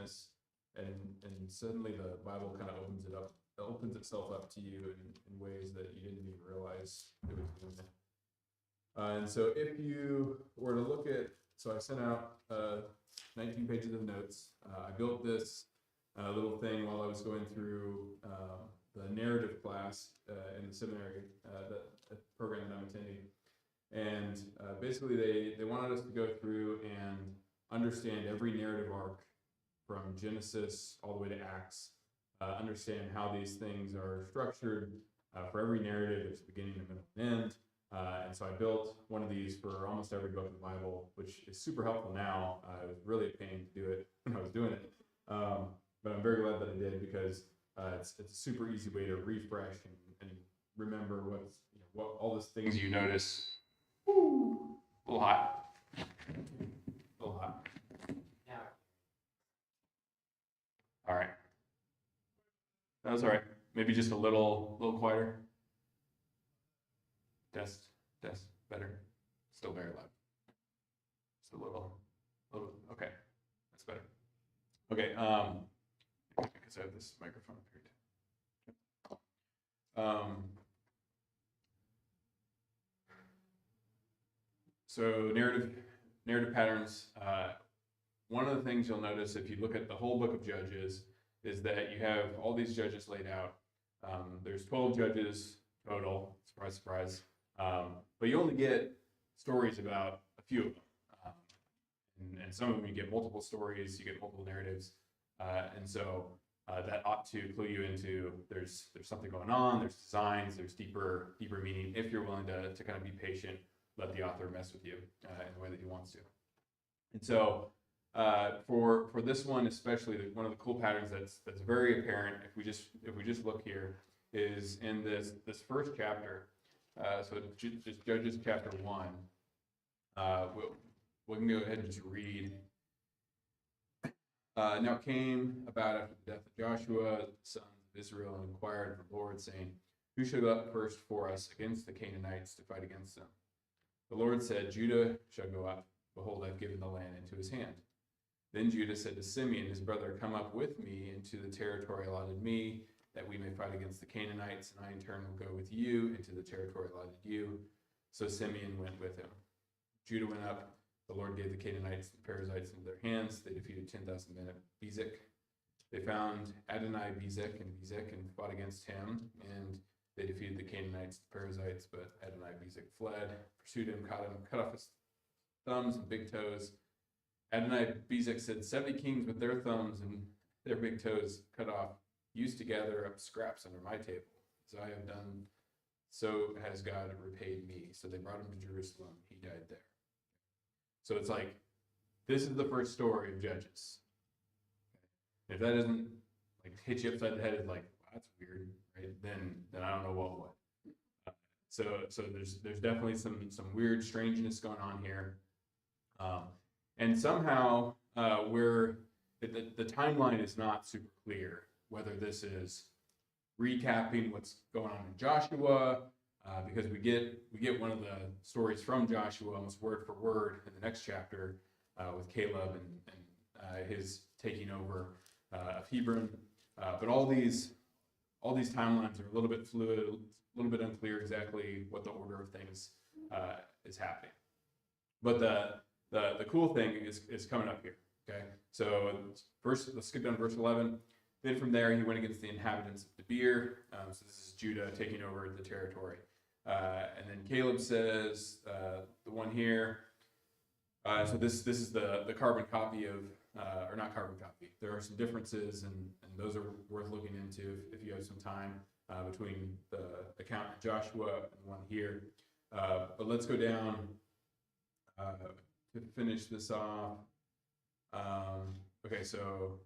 this, and suddenly the Bible kind of opens itself up to you in ways that you didn't even realize it was doing it. And so if you were to look at, so I sent out 19 pages of notes. I built this little thing while I was going through the narrative class in the seminary, the program that I'm attending. And basically they wanted us to go through and understand every narrative arc from Genesis all the way to Acts, understand how these things are structured. For every narrative, there's a beginning, a middle, and end. And so I built one of these for almost every book of the Bible, which is super helpful now. It was really a pain to do it when I was doing it. But I'm very glad that I did, because it's a super easy way to refresh and remember what all these things you notice. Woo, a little hot. A little hot. Yeah. All right. That was all right. Maybe just a little quieter. Test, better. Still very loud. Just a little, okay, that's better. Okay, because I have this microphone up here too. So narrative patterns. One of the things you'll notice if you look at the whole book of Judges is that you have all these judges laid out. There's 12 judges total, surprise, surprise. But you only get stories about a few of them. And some of them you get multiple stories, you get multiple narratives. And so that ought to clue you into there's something going on, there's designs, there's deeper meaning. If you're willing to kind of be patient, let the author mess with you in the way that he wants to. And so for this one especially, one of the cool patterns that's very apparent if we just look here is in this first chapter. So just Judges chapter 1. We can go ahead and just read. Now it came about after the death of Joshua, the sons of Israel, and inquired of the Lord, saying, "Who shall go up first for us against the Canaanites to fight against them?" The Lord said, "Judah shall go up. Behold, I've given the land into his hand." Then Judah said to Simeon, his brother, "Come up with me into the territory allotted me, that we may fight against the Canaanites, and I in turn will go with you into the territory allotted you." So Simeon went with him. Judah went up. The Lord gave the Canaanites and Perizzites into their hands. They defeated 10,000 men at Bezek. They found Adonai-Bezek and fought against him, and they defeated the Canaanites and Perizzites, but Adonai-Bezek fled, pursued him, caught him, cut off his thumbs and big toes. Adonai-Bezek said, 70 kings with their thumbs and their big toes cut off used to gather up scraps under my table. As I have done, so has God repaid me. So they brought him to Jerusalem. He died there. So it's like, this is the first story of Judges. If that doesn't like hit you upside the head, it's like, wow, that's weird, right? Then I don't know what would. So there's definitely some weird strangeness going on here, and somehow the timeline is not super clear. Whether this is recapping what's going on in Joshua, because we get one of the stories from Joshua almost word for word in the next chapter with Caleb and his taking over of Hebron. But all these timelines are a little bit fluid, a little bit unclear exactly what the order of things is happening. But the cool thing is coming up here. Okay, so first let's skip down to verse 11. Then from there, he went against the inhabitants of Debir. So this is Judah taking over the territory. And then Caleb says, the one here. So this is the carbon copy of, or not carbon copy. There are some differences, and those are worth looking into if you have some time between the account of Joshua and one here. But let's go down to finish this off. Okay, so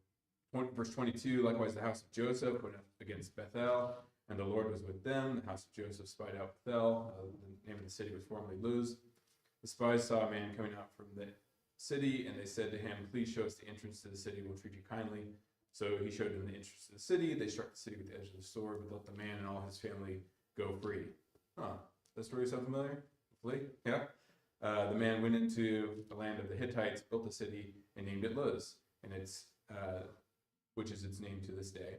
verse 22, likewise the house of Joseph went up against Bethel, and the Lord was with them. The house of Joseph spied out Bethel. The name of the city was formerly Luz. The spies saw a man coming out from the city, and they said to him, "Please show us the entrance to the city. We'll treat you kindly." So he showed them the entrance to the city. They struck the city with the edge of the sword, but let the man and all his family go free. That story sound familiar? Hopefully, yeah. The man went into the land of the Hittites, built a city, and named it Luz. And its which is its name to this day.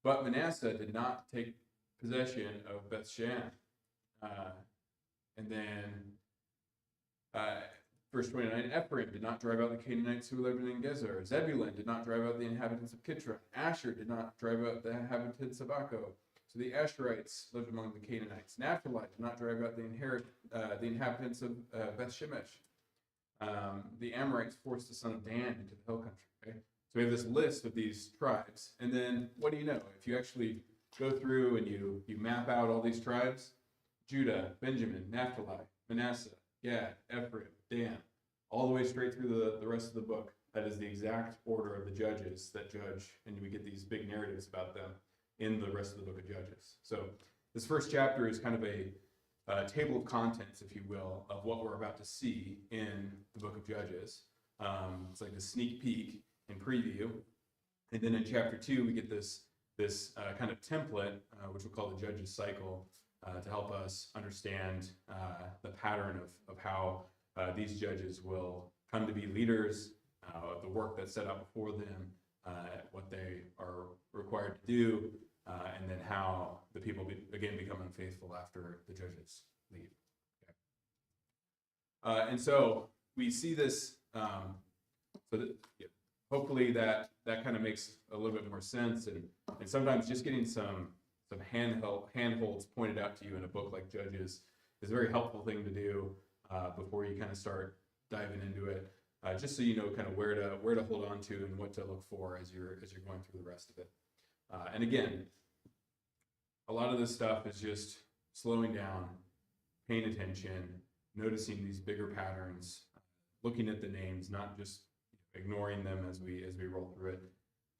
But Manasseh did not take possession of Bethshan. And then verse 29, Ephraim did not drive out the Canaanites who lived in Gezer. Zebulun did not drive out the inhabitants of Kitron. Asher did not drive out the inhabitants of Akko. So the Asherites lived among the Canaanites. Naphtali did not drive out the inhabitants of Beth-Shemesh. The Amorites forced the son of Dan into the hill country. Okay? So we have this list of these tribes. And then what do you know? If you actually go through and you map out all these tribes, Judah, Benjamin, Naphtali, Manasseh, Gad, Ephraim, Dan, all the way straight through the rest of the book. That is the exact order of the judges that judge, and we get these big narratives about them in the rest of the book of Judges. So this first chapter is kind of a table of contents, if you will, of what we're about to see in the book of Judges. It's like a sneak peek and preview. And then in chapter 2, we get this kind of template, which we'll call the Judges cycle, to help us understand the pattern of how these judges will come to be leaders, the work that's set out before them, what they are required to do, and then how the people again become unfaithful after the judges leave. Okay. And so we see this, hopefully that kind of makes a little bit more sense, and sometimes just getting some handholds pointed out to you in a book like Judges is a very helpful thing to do before you kind of start diving into it, just so you know kind of where to hold on to and what to look for as you're going through the rest of it. And again, a lot of this stuff is just slowing down, paying attention, noticing these bigger patterns, looking at the names, not just ignoring them as we roll through it,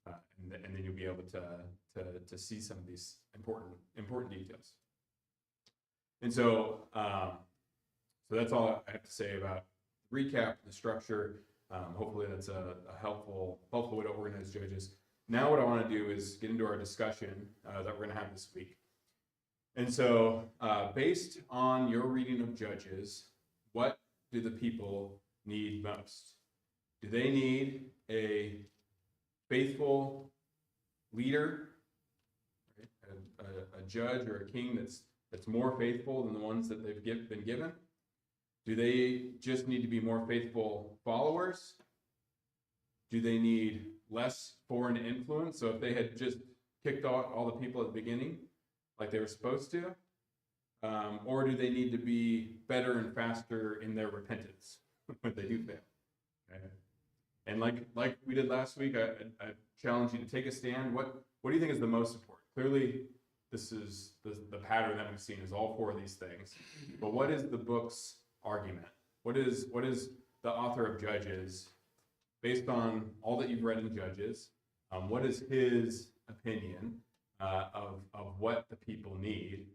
and then you'll be able to see some of these important details. And so that's all I have to say about the recap, the structure. Hopefully that's a helpful way to organize Judges. Now what I want to do is get into our discussion that we're going to have this week. And so based on your reading of Judges, what do the people need most? Do they need a faithful leader, right? A judge or a king that's more faithful than the ones that they've been given? Do they just need to be more faithful followers? Do they need less foreign influence? So if they had just kicked out all the people at the beginning like they were supposed to, or do they need to be better and faster in their repentance when they do fail? Okay. And like we did last week, I challenge you to take a stand. What do you think is the most important? Clearly, this is the pattern that we've seen is all four of these things. But what is the book's argument? What is the author of Judges, based on all that you've read in Judges, what is his opinion of what the people need,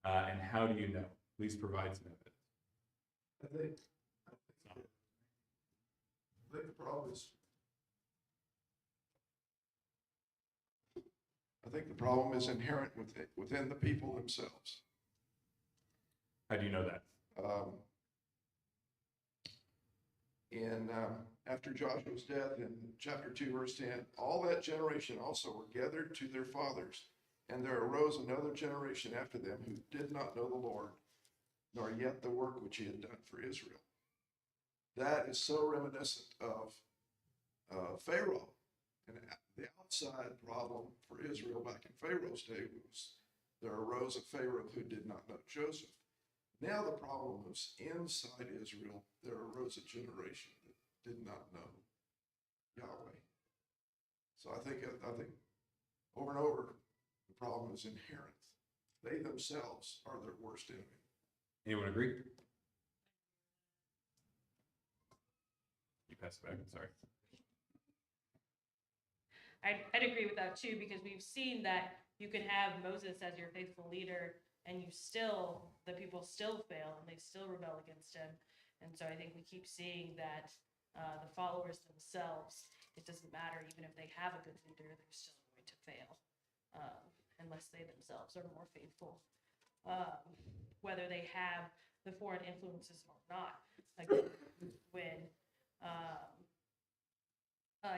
and how do you know? Please provide some evidence. I think the problem is, inherent within the people themselves. How do you know that? After Joshua's death in chapter 2, verse 10, all that generation also were gathered to their fathers, and there arose another generation after them who did not know the Lord, nor yet the work which he had done for Israel. That is so reminiscent of Pharaoh. And the outside problem for Israel back in Pharaoh's day was there arose a Pharaoh who did not know Joseph. Now the problem was inside Israel, there arose a generation that did not know Yahweh. So I think over and over, the problem is inherent. They themselves are their worst enemy. Anyone agree? You pass it back, I'm sorry. I'd agree with that too, because we've seen that you can have Moses as your faithful leader and the people still fail and they still rebel against him. And so I think we keep seeing that the followers themselves, it doesn't matter, even if they have a good leader, they're still going to fail unless they themselves are more faithful, whether they have the foreign influences or not. Like when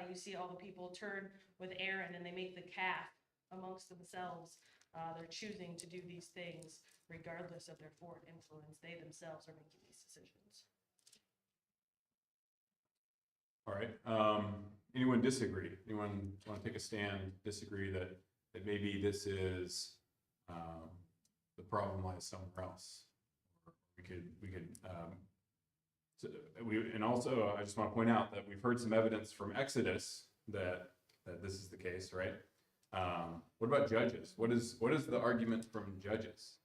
You see all the people turn with Aaron and they make the calf amongst themselves. They're choosing to do these things regardless of their foreign influence. They themselves are making these decisions. All right. Anyone disagree? Anyone want to take a stand, disagree that maybe this is the problem lies somewhere else? And also I just want to point out that we've heard some evidence from Exodus that this is the case, right? What about Judges? What is the argument from Judges?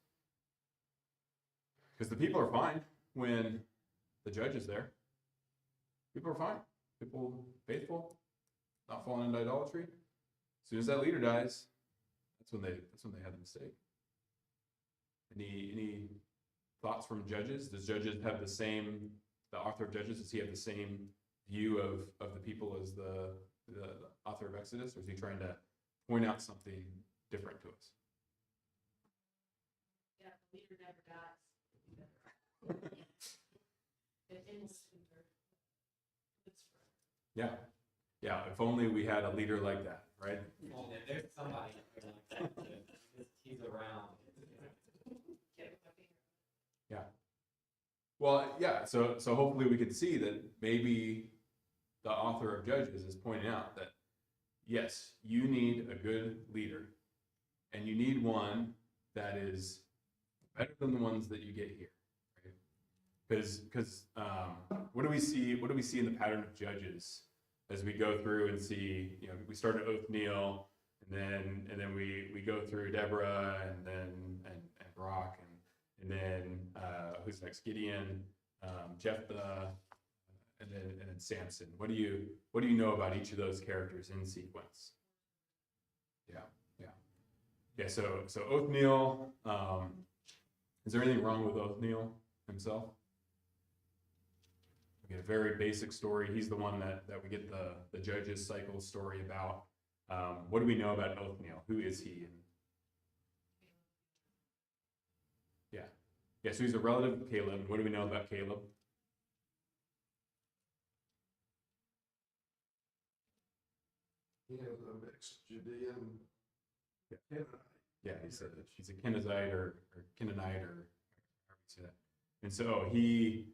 Because the people are fine when the judge is there. People are fine. People faithful, not falling into idolatry. As soon as that leader dies, that's when they have the mistake. Any thoughts from Judges? Does Judges have the author of Judges, does he have the same view of the people as the author of Exodus, or is he trying to point out something different to us? Yeah, the leader never dies. It ends Yeah. Yeah, if only we had a leader like that, right? Well, there's somebody like that. He's around. Yeah. Well, yeah, so hopefully we can see that maybe the author of Judges is pointing out that, yes, you need a good leader, and you need one that is better than the ones that you get here, right? Because what do we see in the pattern of Judges as we go through and see, we start at Othniel, and then we go through Deborah, and then Barak, and then who's next? Gideon, Jephthah, and then Samson. What do you know about each of those characters in sequence? Yeah. So Othniel. Is there anything wrong with Othniel himself? We get a very basic story. He's the one that we get the Judges cycle story about. What do we know about Othniel? Who is he? Yeah, so he's a relative of Caleb. What do we know about Caleb? He has a mixed Judean. Yeah. Yeah, he's a Kenizzite or Canaanite, or however you say that. And so he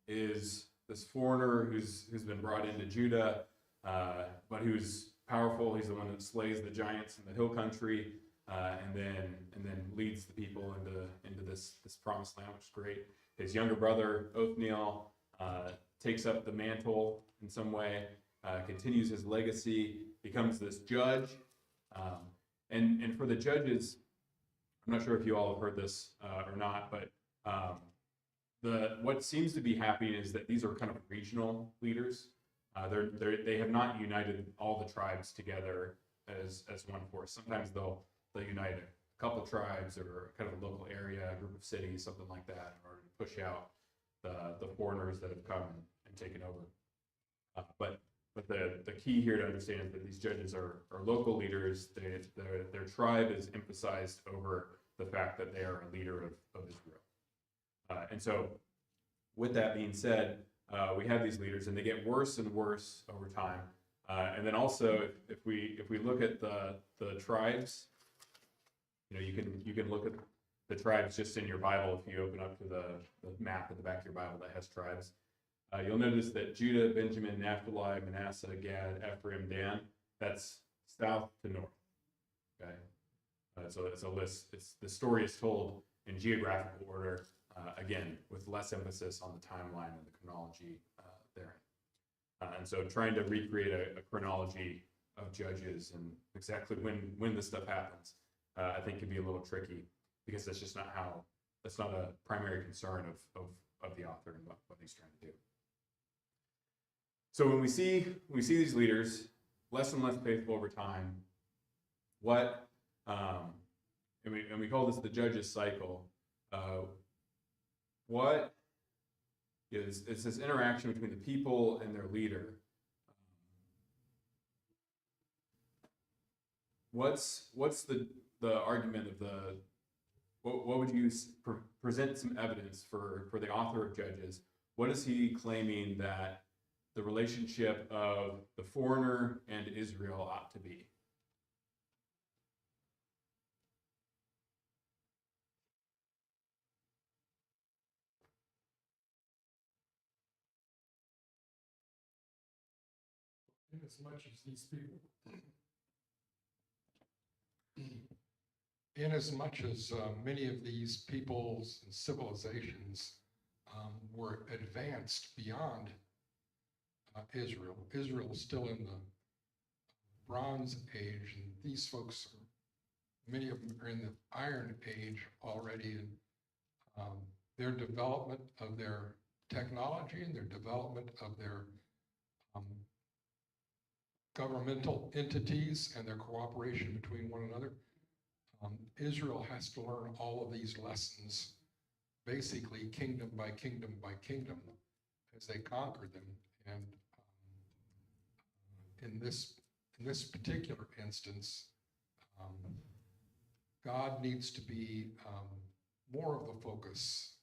is this foreigner who's been brought into Judah, but who's powerful. He's the one that slays the giants in the hill country, and then leads the people into this promised land, which is great. His younger brother Othniel takes up the mantle in some way, continues his legacy, becomes this judge. And for the judges, I'm not sure if you all have heard this or not, but what seems to be happening is that these are kind of regional leaders. They have not united all the tribes together as one force. Sometimes they'll unite a couple tribes or kind of a local area, a group of cities, something like that, in order to push out the foreigners that have come and taken over. But the key here to understand is that these judges are local leaders. Their tribe is emphasized over the fact that they are a leader of Israel. And so with that being said, we have these leaders, and they get worse and worse over time. And then also, if we look at the tribes, you can look at the tribes just in your Bible. If you open up to the map at the back of your Bible that has tribes, you'll notice that Judah, Benjamin, Naphtali, Manasseh, Gad, Ephraim, Dan, that's south to north. Okay, so it's a list. The story is told in geographical order, again, with less emphasis on the timeline and the chronology there. And so trying to recreate a chronology of Judges and exactly when this stuff happens, I think can be a little tricky, because that's just that's not a primary concern of the author and what he's trying to do. So when we see these leaders less and less faithful over time, and we call this the Judges cycle. What is this interaction between the people and their leader? What's the argument of what would you present some evidence for the author of Judges? What is he claiming that the relationship of the foreigner and Israel ought to be. Inasmuch as many of these peoples and civilizations were advanced beyond Israel. Israel is still in the Bronze Age, and these folks, many of them are in the Iron Age already, and their development of their technology and their development of their governmental entities and their cooperation between one another. Israel has to learn all of these lessons, basically kingdom by kingdom by kingdom, as they conquer them. And in this particular instance, God needs to be more of the focus,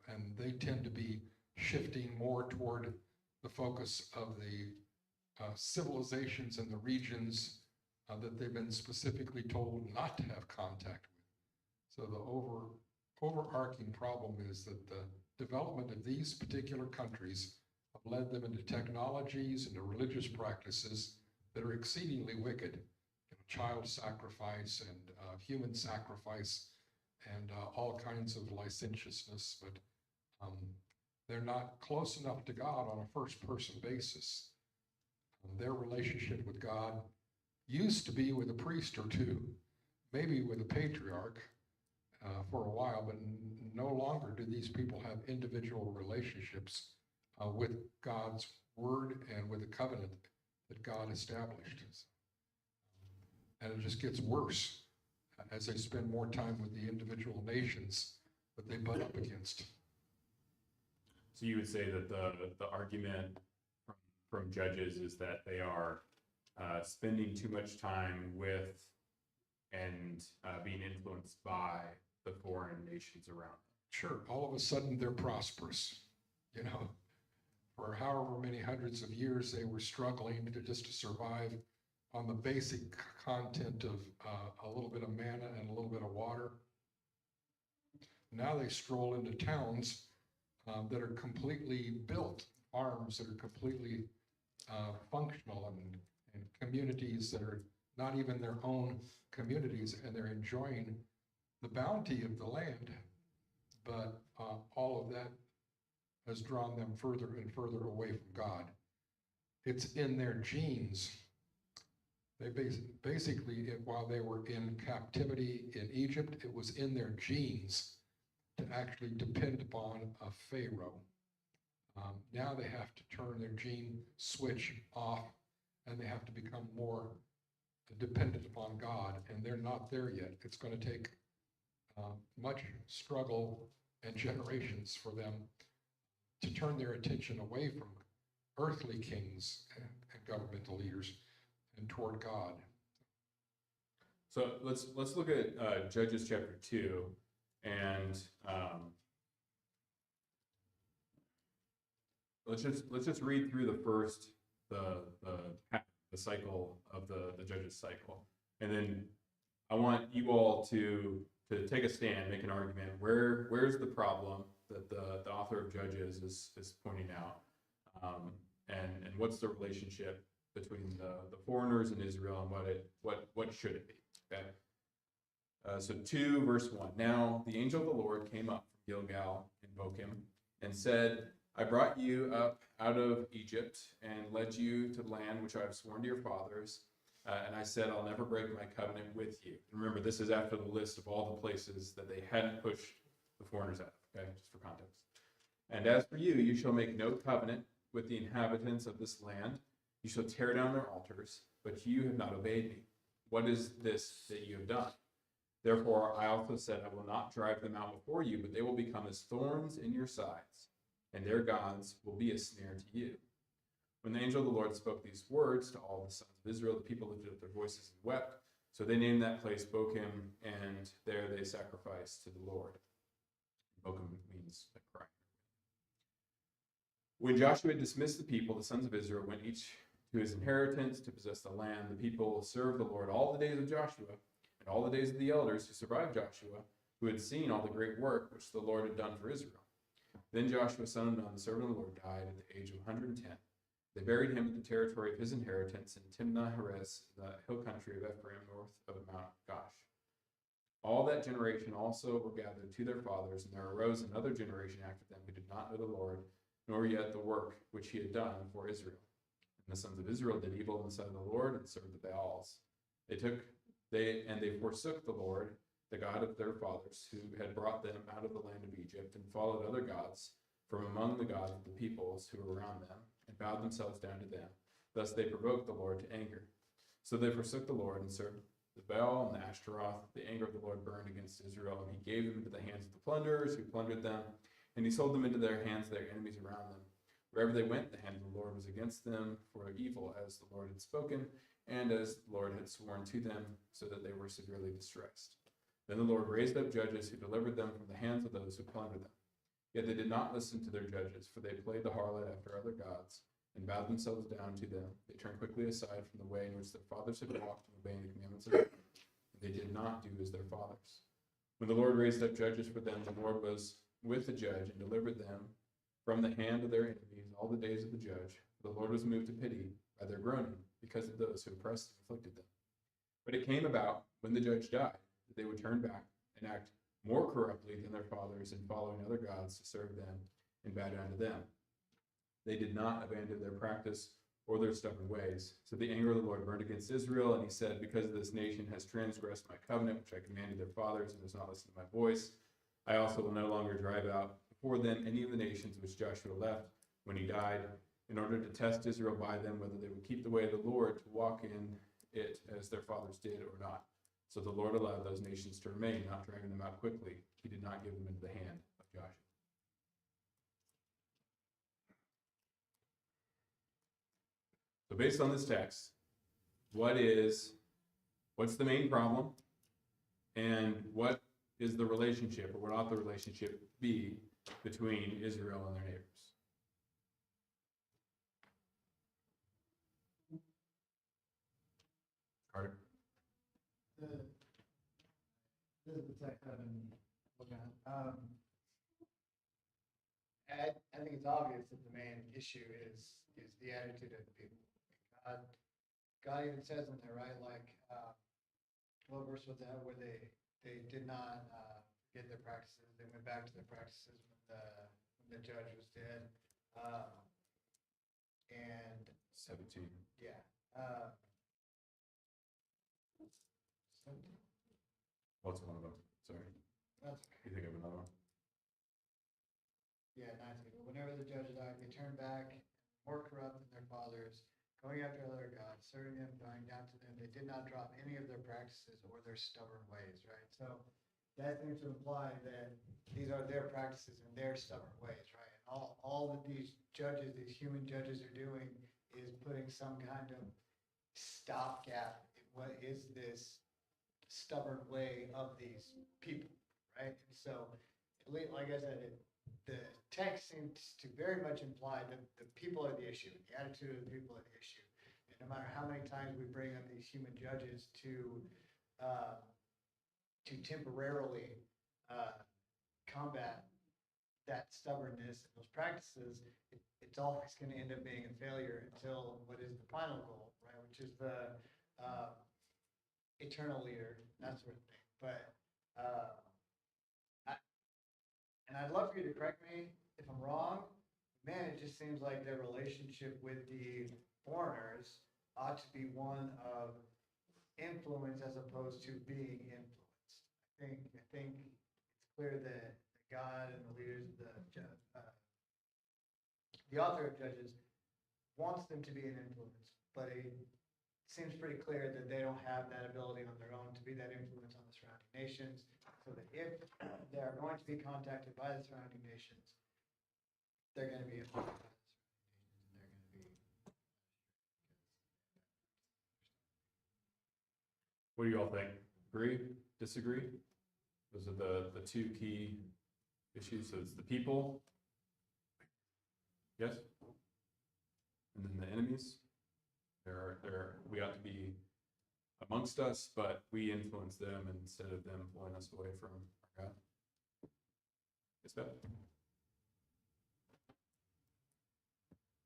and they tend to be shifting more toward the focus of the civilizations and the regions that they've been specifically told not to have contact with. So the overarching problem is that the development of these particular countries have led them into technologies, into religious practices that are exceedingly wicked. Child sacrifice and human sacrifice and all kinds of licentiousness, but they're not close enough to God on a first-person basis. Their relationship with God used to be with a priest or two, maybe with a patriarch for a while, but no longer do these people have individual relationships with God's word and with the covenant that God established. And it just gets worse as they spend more time with the individual nations that they butt up against. So you would say that the argument from Judges is that they are spending too much time with and being influenced by the foreign nations around them. Sure, all of a sudden they're prosperous. For however many hundreds of years they were struggling to survive on the basic content of a little bit of manna and a little bit of water. Now they stroll into towns that are completely built, farms that are completely functional, and communities that are not even their own communities, and they're enjoying the bounty of the land, but all of that has drawn them further and further away from God. It's in their genes. They basically, while they were in captivity in Egypt, it was in their genes to actually depend upon a Pharaoh. Now they have to turn their gene switch off, and they have to become more dependent upon God, and they're not there yet. It's going to take much struggle and generations for them to turn their attention away from earthly kings and governmental leaders and toward God. So let's look at Judges chapter 2, and let's just read through the cycle of the Judges cycle, and then I want you all to take a stand, make an argument. Where's the problem that the author of Judges is pointing out, and what's the relationship between the foreigners and Israel, and what should it be? Okay. So 2 verse 1. Now the angel of the Lord came up from Gilgal in Bochim and said, I brought you up out of Egypt and led you to the land which I have sworn to your fathers. And I said, I'll never break my covenant with you. Remember, this is after the list of all the places that they hadn't pushed the foreigners out of, okay, just for context. And as for you, you shall make no covenant with the inhabitants of this land. You shall tear down their altars, but you have not obeyed me. What is this that you have done? Therefore, I also said, I will not drive them out before you, but they will become as thorns in your sides, and their gods will be a snare to you. When the angel of the Lord spoke these words to all the sons of Israel, the people lifted up their voices and wept. So they named that place Bochim, and there they sacrificed to the Lord. Bochim means a cry. When Joshua had dismissed the people, the sons of Israel went each to his inheritance to possess the land. The people served the Lord all the days of Joshua and all the days of the elders who survived Joshua, who had seen all the great work which the Lord had done for Israel. Then Joshua, son of Nun, the servant of the Lord, died at the age of 110. They buried him in the territory of his inheritance in Timnah-Heres, the hill country of Ephraim, north of Mount Gosh. All that generation also were gathered to their fathers, and there arose another generation after them who did not know the Lord, nor yet the work which he had done for Israel. And the sons of Israel did evil in the sight of the Lord and served the Baals. They forsook the Lord, the God of their fathers, who had brought them out of the land of Egypt, and followed other gods from among the gods of the peoples who were around them, and bowed themselves down to them. Thus they provoked the Lord to anger. So they forsook the Lord and served the Baal and the Ashtaroth. The anger of the Lord burned against Israel, and he gave them into the hands of the plunderers who plundered them, and he sold them into their hands, their enemies around them. Wherever they went, the hand of the Lord was against them for evil, as the Lord had spoken, and as the Lord had sworn to them, so that they were severely distressed. Then the Lord raised up judges who delivered them from the hands of those who plundered them. Yet they did not listen to their judges, for they played the harlot after other gods, and bowed themselves down to them. They turned quickly aside from the way in which their fathers had walked in obeying the commandments of God, and they did not do as their fathers. When the Lord raised up judges for them, the Lord was with the judge and delivered them from the hand of their enemies all the days of the judge. The Lord was moved to pity by their groaning because of those who oppressed and afflicted them. But it came about, when the judge died, that they would turn back and act more corruptly than their fathers in following other gods to serve them and bow down to them. They did not abandon their practice or their stubborn ways. So the anger of the Lord burned against Israel, and he said, because this nation has transgressed my covenant, which I commanded their fathers, and has not listened to my voice, I also will no longer drive out before them any of the nations which Joshua left when he died, in order to test Israel by them, whether they would keep the way of the Lord to walk in it as their fathers did or not. So the Lord allowed those nations to remain, not driving them out quickly. He did not give them into the hand of Joshua. So based on this text, what's the main problem? And what is the relationship, or what ought the relationship be, between Israel and their neighbors? Carter? This is the text I've been looking at. I think it's obvious that the main issue is the attitude of the people. God even says in there, right, like, what verse was that, where they did not get their practices, they went back to their practices when the judge was dead. And 17. yeah. 17. What's one of them? Sorry. That's You think of another one? Yeah, 19. Whenever the judge died, they turned back, more corrupt than their fathers, going after other gods, serving them, bowing down to them. They did not drop any of their practices or their stubborn ways, right? So that seems to imply that these are their practices and their stubborn ways, right? And all that these judges, these human judges are doing is putting some kind of stopgap in what is this stubborn way of these people, right? And so, like I said, the text seems to very much imply that the people are the issue, the attitude of the people are the issue. And no matter how many times we bring up these human judges to temporarily combat that stubbornness and those practices, it's always going to end up being a failure until what is the final goal, right? Which is the eternal leader, that sort of thing. But I'd love for you to correct me if I'm wrong. Man, it just seems like their relationship with the foreigners ought to be one of influence as opposed to being influenced. I think it's clear that God and the leaders, the author of Judges, wants them to be an influence, but it seems pretty clear that they don't have that ability on their own to be that influence on the surrounding nations. So that if they are going to be contacted by the surrounding nations, they're going to be affected by the surrounding nations, and they're going to be. What do you all think? Agree? Disagree? Those are the two key issues. So it's the people Yes? And then the enemies, we ought to be amongst us, but we influence them instead of them pulling us away from our God. Yes, Beth?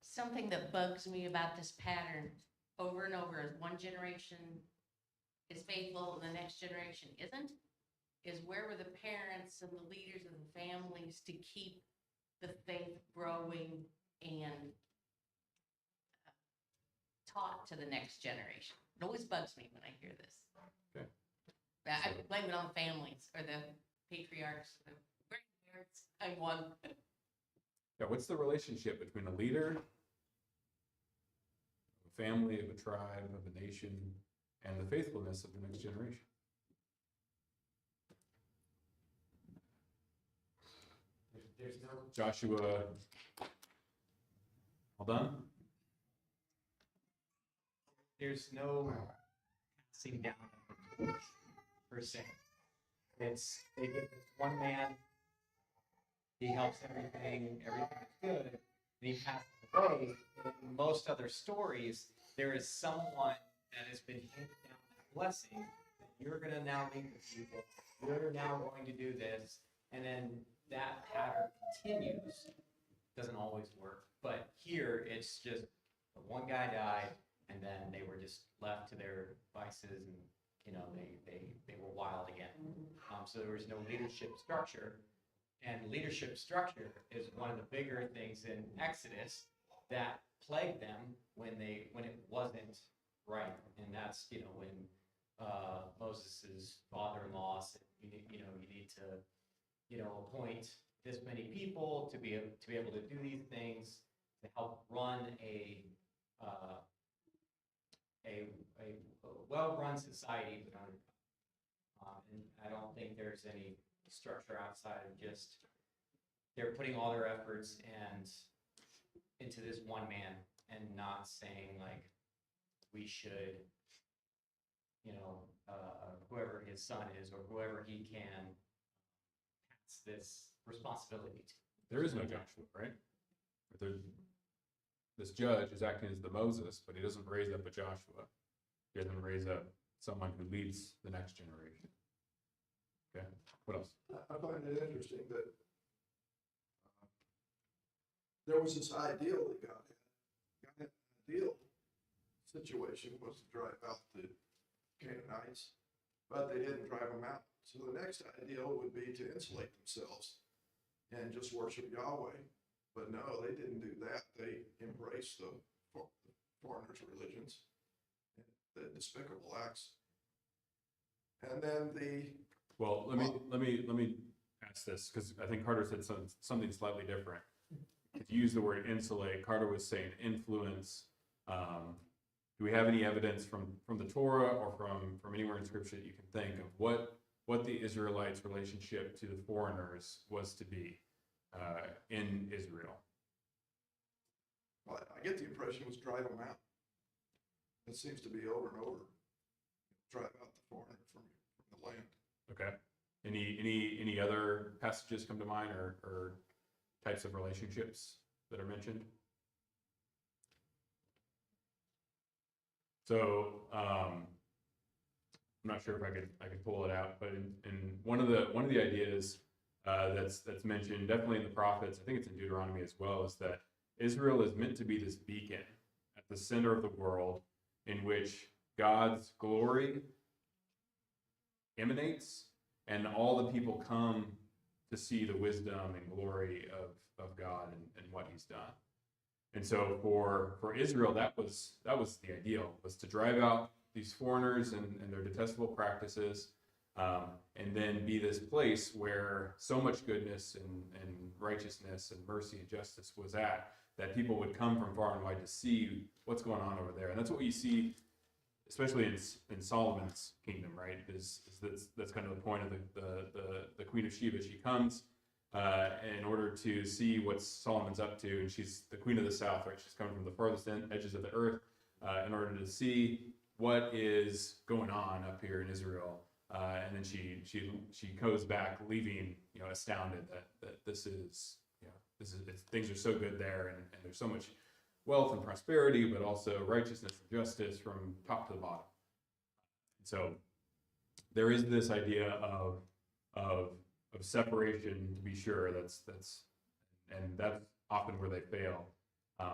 Something that bugs me about this pattern over and over is one generation is faithful and the next generation isn't, is where were the parents and the leaders of the families to keep the faith growing and taught to the next generation? It always bugs me when I hear this. Okay. I blame it on the families or the patriarchs, the grandparents. I'm one. Yeah, what's the relationship between a leader, a family, of a tribe, of a nation, and the faithfulness of the next generation? There's no, Joshua, all done? there's no passing down of the torch, per se. It's, they give this one man, he helps everything's good, and he passes away. In most other stories, there is someone that has been handed down that blessing, that you're gonna now lead the people, you're now going to do this, and then that pattern continues. Doesn't always work, but here, it's just, one guy died, and then they were just left to their vices, and, you know, they were wild again. So there was no leadership structure, and leadership structure is one of the bigger things in Exodus that plagued them when it wasn't right. And that's, you know, when Moses's father-in-law said, you need to, appoint this many people to be able to do these things, to help run a well-run society. And I don't think there's any structure outside of just they're putting all their efforts and into this one man, and not saying like we should, whoever his son is or whoever he can pass this responsibility to. There is no Joshua, right? This judge is acting as the Moses, but he doesn't raise up a Joshua. He doesn't raise up someone who leads the next generation. Okay, what else? I find it interesting that there was this ideal that God had. God had an ideal situation was to drive out the Canaanites, but they didn't drive them out. So the next ideal would be to insulate themselves and just worship Yahweh. But no, they didn't do that. They embraced the foreigners' religions, the despicable acts. And then Well, let me ask this, because I think Carter said something slightly different. If you use the word insulate, Carter was saying influence. Do we have any evidence from the Torah or from anywhere in Scripture that you can think of what the Israelites' relationship to the foreigners was to be in Israel? well, I get the impression it was drive them out. It seems to be over and over. Drive out the foreigner from the land. Okay. Any other passages come to mind or types of relationships that are mentioned? So I'm not sure if I could pull it out, but in one of the ideas that's mentioned definitely in the prophets, I think it's in Deuteronomy as well, is that Israel is meant to be this beacon at the center of the world in which God's glory emanates and all the people come to see the wisdom and glory of God and what he's done. And so for Israel, that was the ideal, was to drive out these foreigners and their detestable practices, and then be this place where so much goodness and righteousness and mercy and justice was at, that people would come from far and wide to see what's going on over there. And that's what you see, especially in Solomon's kingdom, right? Is that's kind of the point of the Queen of Sheba. She comes in order to see what Solomon's up to, and she's the Queen of the South, right? She's coming from the farthest edges of the earth in order to see what is going on up here in Israel, and then she goes back, leaving astounded that this things are so good there, and there's so much wealth and prosperity, but also righteousness and justice from top to the bottom. So there is this idea of separation, to be sure. That's often where they fail.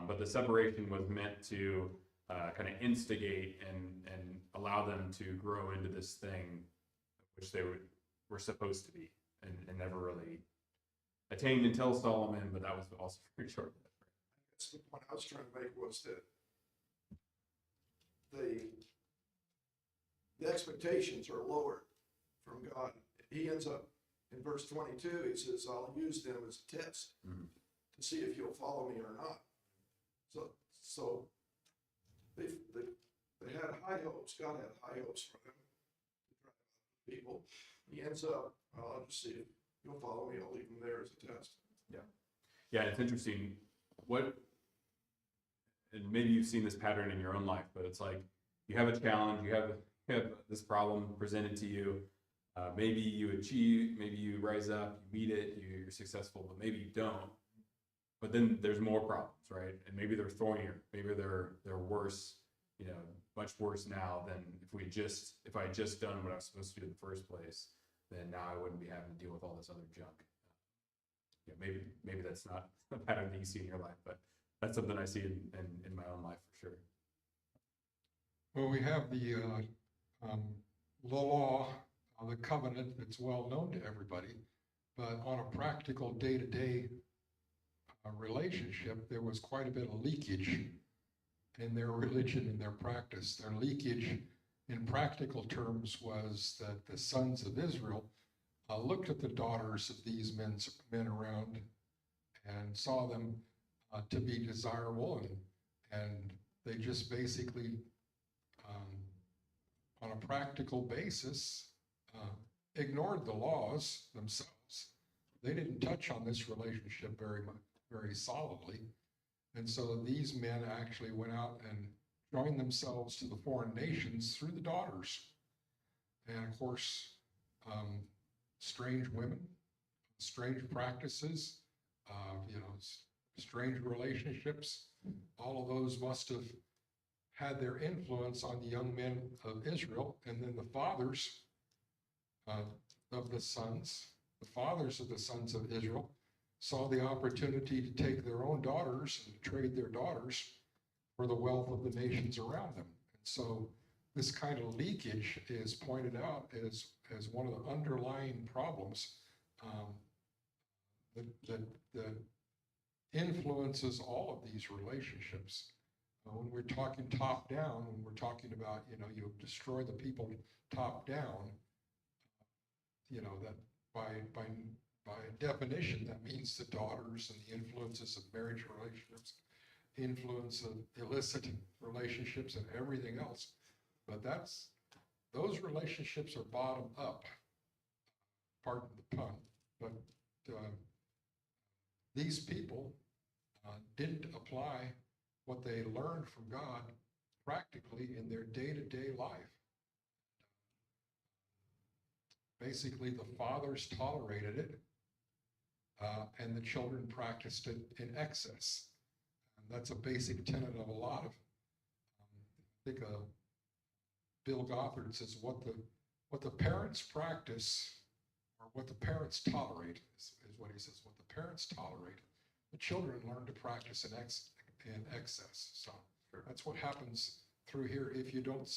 But the separation was meant to kind of instigate and allow them to grow into this thing which they were supposed to be, and never really attained until Solomon, but that was also very short. That's the point I was trying to make, was that the expectations are lowered from God. He ends up in verse 22, he says, I'll use them as a test to see if you'll follow me or not. So they had high hopes. God had high hopes for them. People. He ends up, I'll just see if you'll follow me. I'll leave them there as a test. Yeah, it's interesting. And maybe you've seen this pattern in your own life, but it's like you have a challenge, you have this problem presented to you. Maybe you achieve, maybe you rise up, you meet it, you're successful, but maybe you don't. But then there's more problems, right? And maybe they're thornier, maybe they're worse, much worse now than if I had just done what I was supposed to do in the first place, then now I wouldn't be having to deal with all this other junk. Maybe that's not a pattern that you see in your life, but that's something I see in my own life for sure. Well, we have the law, the covenant that's well known to everybody, but on a practical day-to-day relationship, there was quite a bit of leakage in their religion and their practice. Their leakage in practical terms was that the sons of Israel looked at the daughters of these men around and saw them to be desirable, and they just basically, on a practical basis, ignored the laws themselves. They didn't touch on this relationship very solidly. And so these men actually went out and joined themselves to the foreign nations through the daughters. And of course, strange women, strange practices, strange relationships, all of those must have had their influence on the young men of Israel. And then the fathers of the sons of Israel saw the opportunity to take their own daughters and trade their daughters for the wealth of the nations around them. And so this kind of leakage is pointed out as one of the underlying problems that influences all of these relationships. When we're talking top down, when we're talking about, you destroy the people top down, that by definition, that means the daughters and the influences of marriage relationships, influence of illicit relationships and everything else. But those relationships are bottom up, pardon the pun, but these people didn't apply what they learned from God practically in their day-to-day life. Basically, the fathers tolerated it, and the children practiced it in excess. And that's a basic tenet of a lot of, I think Bill Gothard says what the parents practice, or what the parents tolerate, is what he says. What the parents tolerate, the children learn to practice in excess. So that's what happens through here if you don't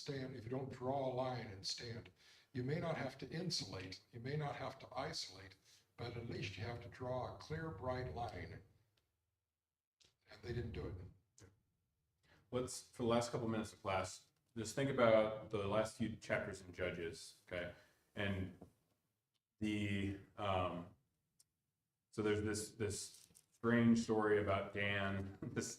draw a line and stand. You may not have to insulate, you may not have to isolate, but at least you have to draw a clear, bright line. And they didn't do it. Let's, for the last couple minutes of class, just think about the last few chapters in Judges, okay? And so there's this strange story about Dan, this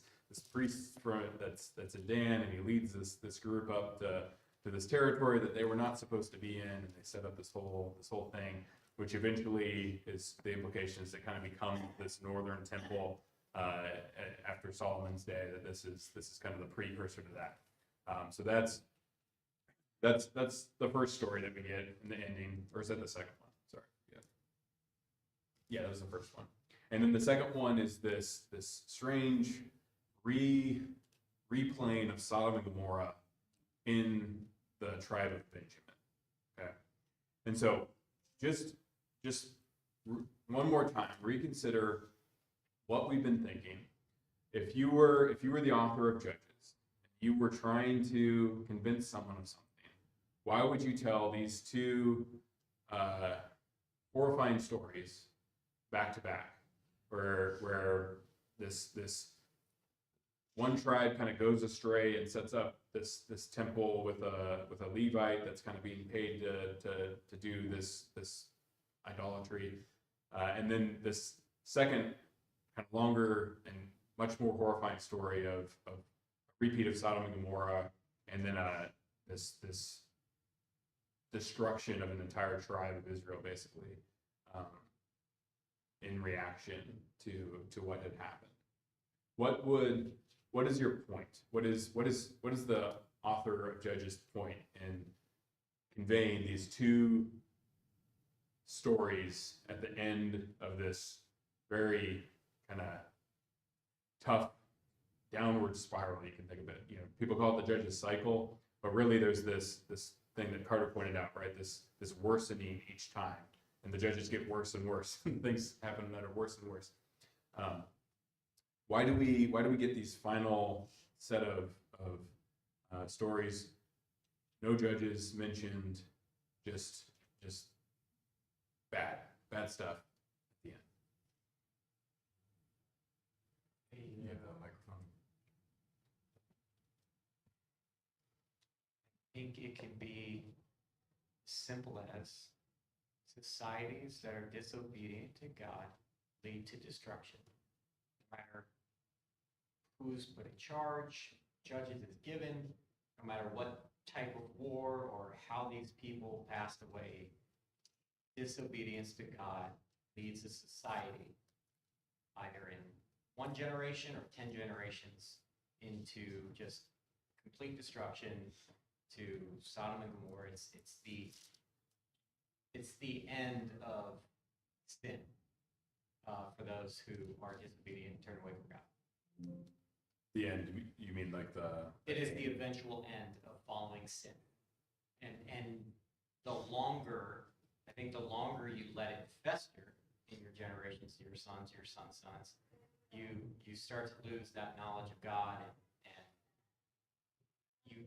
priest that's a Dan, and he leads this group up to this territory that they were not supposed to be in, and they set up this whole thing, which eventually is the implication is it kind of becomes this northern temple after Solomon's day. That this is kind of the precursor to that. So that's the first story that we get in the ending, or is that the second one? Sorry, yeah, that was the first one. And then the second one is this strange replaying of Sodom and Gomorrah in the tribe of Benjamin. Okay, and so just one more time, reconsider what we've been thinking. If you were the author of Judges, you were trying to convince someone of something, why would you tell these two horrifying stories back to back, where this one tribe kind of goes astray and sets up this temple with a Levite that's kind of being paid to do this idolatry, and then this second kind of longer and much more horrifying story of a repeat of Sodom and Gomorrah, and then this destruction of an entire tribe of Israel, basically, in reaction to what had happened. What is your point? What is the author of Judges' point in conveying these two stories at the end of this very kind of tough downward spiral? You can think of it. People call it the Judges cycle, but really there's this thing that Carter pointed out, right? This worsening each time, and the judges get worse and worse, and things happen that are worse and worse. Why do we get these final set of stories? No judges mentioned, just bad stuff at the end. You have the microphone. I think it can be simple as societies that are disobedient to God lead to destruction. No matter who's put in charge, judges is given, no matter what type of war or how these people passed away, disobedience to God leads a society either in one generation or 10 generations into just complete destruction, to Sodom and Gomorrah. It's the end of sin for those who are disobedient and turn away from God. The end, you mean like It is the eventual end of following sin. And the longer you let it fester in your generations, to your sons' sons, you start to lose that knowledge of God, and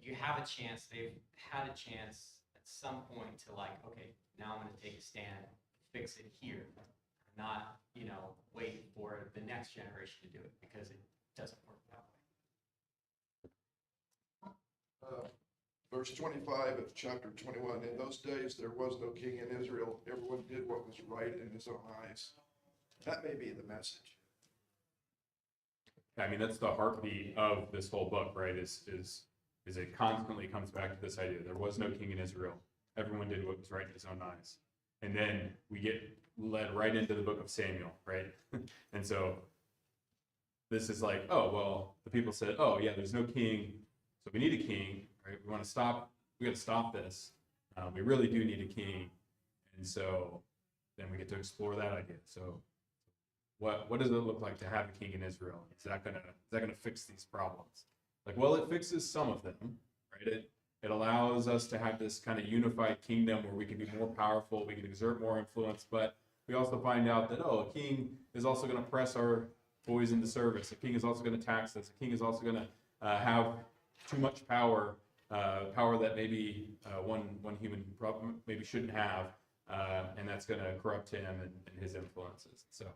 you have a chance, they've had a chance at some point to okay, now I'm going to take a stand, fix it here, not, wait for the next generation to do it, because it doesn't work that way. Verse 25 of chapter 21, in those days there was no king in Israel. Everyone did what was right in his own eyes. That may be the message. I mean, that's the heartbeat of this whole book, right? Is it constantly comes back to this idea. There was no king in Israel. Everyone did what was right in his own eyes. And then we get led right into the book of Samuel, right? And so this is like, oh, well, the people said, oh, yeah, there's no king, so we need a king, right? We got to stop this. We really do need a king. And so then we get to explore that idea. So what does it look like to have a king in Israel? Is that gonna fix these problems? Well, it fixes some of them, right? It allows us to have this kind of unified kingdom where we can be more powerful, we can exert more influence, but we also find out that, a king is also going to press our boys into service. A king is also going to tax us. A king is also going to have too much power, power that maybe one human maybe shouldn't have, and that's going to corrupt him and his influences. So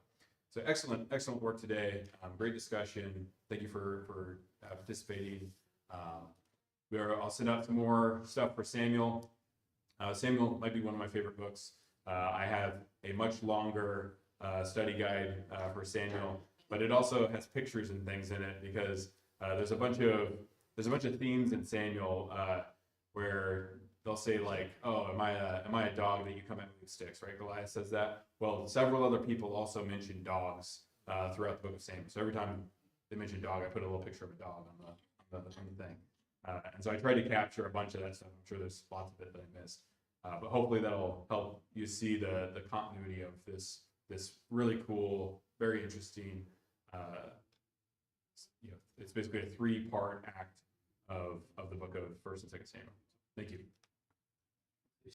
excellent work today. Great discussion. Thank you for participating. I'll send out some more stuff for Samuel. Samuel might be one of my favorite books. I have a much longer study guide for Samuel, but it also has pictures and things in it because there's a bunch of themes in Samuel where they'll say oh, am I a dog that you come at me with sticks, right? Goliath says that. Well, several other people also mention dogs throughout the book of Samuel. So every time they mention dog, I put a little picture of a dog on the thing. And so I tried to capture a bunch of that stuff. I'm sure there's lots of it that I missed. But hopefully that'll help you see the continuity of this this really cool, very interesting, it's basically a 3-part act of the book of 1st and 2nd Samuel. Thank you.